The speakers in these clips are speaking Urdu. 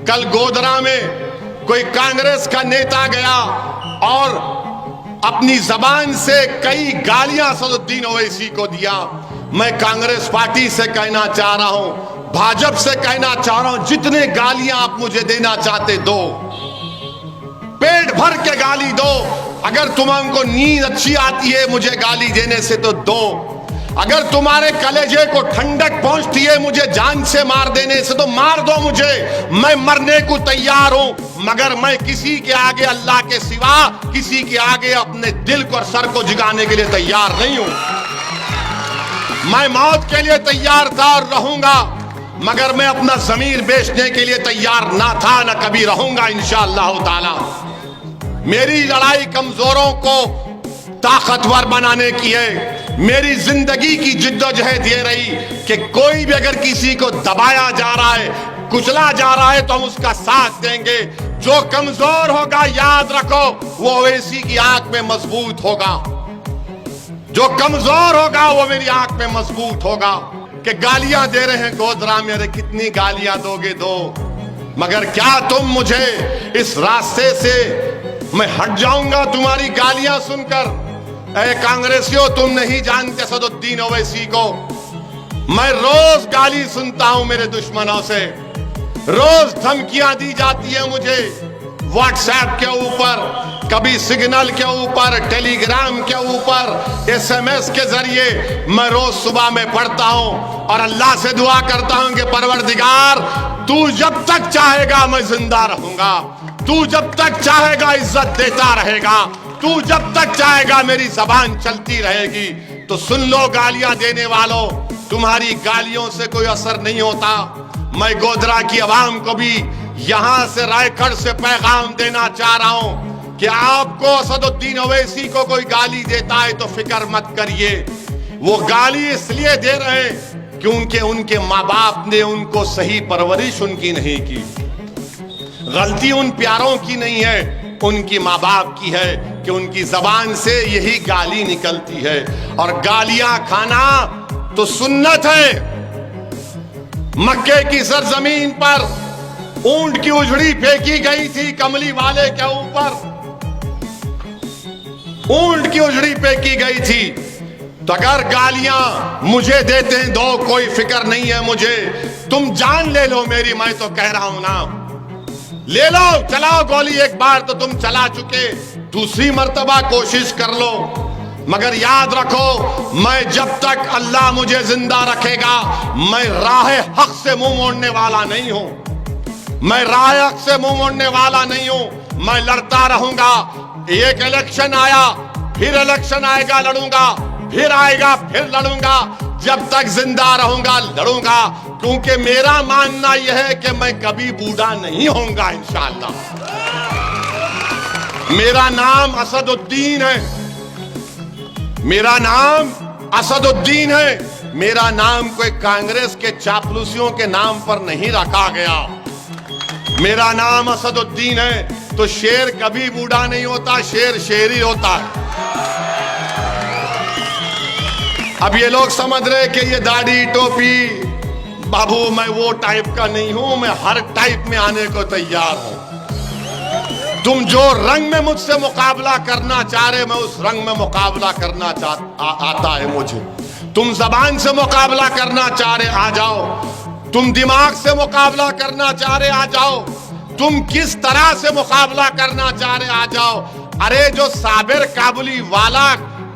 کل گودرا میں کوئی کانگریس کا نیتا گیا اور اپنی زبان سے کئی گالیاں اسدالدین اویسی کو دیا. میں کانگریس پارٹی سے کہنا چاہ رہا ہوں, بھاجپ سے کہنا چاہ رہا ہوں, جتنے گالیاں آپ مجھے دینا چاہتے دو, پیٹ بھر کے گالی دو. اگر تمہیں کو نیند اچھی آتی ہے مجھے گالی دینے سے تو دو. اگر تمہارے کلیجے کو ٹھنڈک پہنچتی ہے مجھے جان سے مار دینے سے تو مار دو مجھے, میں مرنے کو تیار ہوں. مگر میں کسی کے آگے اللہ کے سوا کسی کے آگے اپنے دل کو اور سر کو جھکانے کے لیے تیار نہیں ہوں. میں موت کے لیے تیار تھا اور رہوں گا, مگر میں اپنا ضمیر بیچنے کے لیے تیار نہ تھا, نہ کبھی رہوں گا انشاءاللہ تعالی. میری لڑائی کمزوروں کو طاقتور بنانے کی ہے. میری زندگی کی جد و جہد یہ رہی کہ کوئی بھی اگر کسی کو دبایا جا رہا ہے, کچلا جا رہا ہے تو ہم اس کا ساتھ دیں گے. جو کمزور ہوگا یاد رکھو وہ اویسی کی آنکھ میں مضبوط ہوگا. جو کمزور ہوگا وہ میری آنکھ میں مضبوط ہوگا. کہ گالیاں دے رہے ہیں گودرا میں, ارے کتنی گالیاں دو گے دو, مگر کیا تم مجھے اس راستے سے میں ہٹ جاؤں گا تمہاری گالیاں سن کر؟ اے کانگریسیوں, تم نہیں جانتے اسدالدین اویسی کو. میں روز گالی سنتا ہوں میرے دشمنوں سے, روز دھمکیاں دی جاتی ہیں مجھے واٹس ایپ کے اوپر, کبھی سگنل کے اوپر, ٹیلی گرام کے اوپر, ایس ایم ایس کے ذریعے. میں روز صبح میں پڑھتا ہوں اور اللہ سے دعا کرتا ہوں کہ پروردگار تو جب تک چاہے گا میں زندہ رہوں گا, تو جب تک چاہے گا عزت دیتا رہے گا, تو جب تک چاہے گا میری زبان چلتی رہے گی. تو سن لو گالیاں دینے والوں, تمہاری گالیوں سے کوئی اثر نہیں ہوتا. میں گودرا کی عوام کو بھی یہاں سے رائے گڑھ سے پیغام دینا چاہ رہا ہوں کہ آپ کو اسدالدین اویسی کو کوئی گالی دیتا ہے تو فکر مت کریے. وہ گالی اس لیے دے رہے ہیں کیونکہ ان کے ماں باپ نے ان کو صحیح پرورش ان کی نہیں کی. غلطی ان پیاروں کی نہیں ہے, ان کی ماں باپ کی ہے کہ ان کی زبان سے یہی گالی نکلتی ہے. اور گالیاں کھانا تو سنت ہے. مکے کی سرزمین پر اونٹ کی اجڑی پھینکی گئی تھی کملی والے کے اوپر, اونٹ کی اجڑی پھینکی گئی تھی. تو اگر گالیاں مجھے دیتے ہیں دو, کوئی فکر نہیں ہے مجھے. تم جان لے لو میری, میں تو کہہ رہا ہوں نا, لے لو, چلاؤ گولی. ایک بار تو تم چلا چکے, دوسری مرتبہ کوشش کر لو. مگر یاد رکھو میں جب تک اللہ مجھے زندہ رکھے گا میں راہ حق سے منہ موڑنے والا نہیں ہوں. میں راہ حق سے منہ موڑنے والا نہیں ہوں. میں لڑتا رہوں گا. ایک الیکشن آیا, پھر الیکشن آئے گا لڑوں گا, پھر آئے گا پھر لڑوں گا. جب تک زندہ رہوں گا لڑوں گا, کیونکہ میرا ماننا یہ ہے کہ میں کبھی بوڑھا نہیں ہوں گا انشاءاللہ. میرا نام اسدالدین ہے, میرا نام اسدالدین ہے. میرا نام کوئی کانگریس کے چاپلوسیوں کے نام پر نہیں رکھا گیا. میرا نام اسدالدین ہے. تو شیر کبھی بوڑھا نہیں ہوتا, شیر شیر ہی ہوتا ہے. اب یہ لوگ سمجھ رہے کہ یہ داڑھی ٹوپی, بابو میں وہ ٹائپ کا نہیں ہوں, میں ہر ٹائپ میں آنے کو تیار ہوں. تم جو رنگ میں مجھ سے مقابلہ کرنا چاہ رہے میں اس رنگ میں مقابلہ کرنا آتا ہے مجھے. تم زبان سے مقابلہ کرنا چاہ رہے آ جاؤ, تم دماغ سے مقابلہ کرنا چاہ رہے آ جاؤ, تم کس طرح سے مقابلہ کرنا چاہ رہے آ جاؤ. ارے جو صابر کابلی والا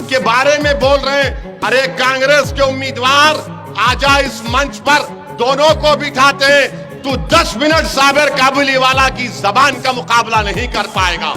کے بارے میں بول رہے ہیں, ارے کانگریس کے امیدوار آ جا اس منچ پر, دونوں کو بٹھاتے ہیں. تو 10 منٹ صابر کابلی والا کی زبان کا مقابلہ نہیں کر پائے گا.